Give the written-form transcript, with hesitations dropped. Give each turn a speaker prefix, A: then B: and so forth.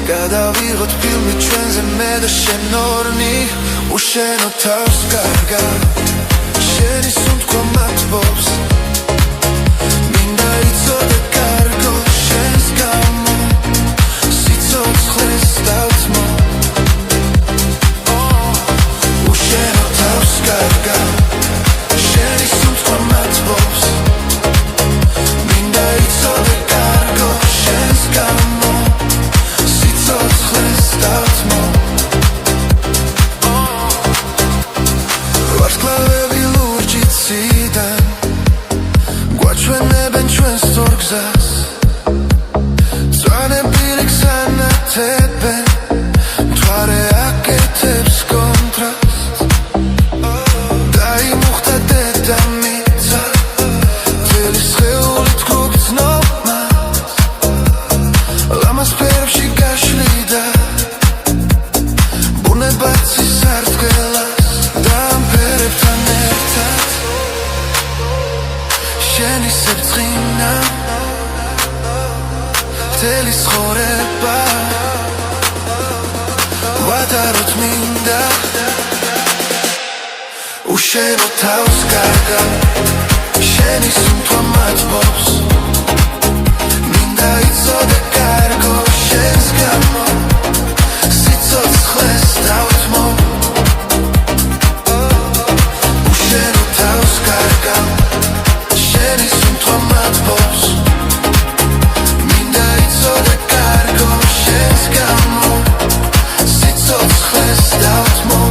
A: გადავიღოთ ფილმი ჩვენზე მე და შენ ორნი უშენო თავს კარგად შენი სუნთქვა მათბობს მინდა იცოდე კარგო შენს გამო სიცოცხლეს დავთმო უშენო თავს კარგად შენი სუნთქვა მათბობს მინდა იცოდე კარგო შენს გამო უშენო თავს კარგად შენი სუნთქვა მათბობს მინდა იცოდე კარგო შენს გამო სიცოცხლეს დავთმო უშენო თავს კარგად შენი სუნთქვა მათბობს მინდა იცოდე კარგო შენს გამო სიცოცხლეს დავთმო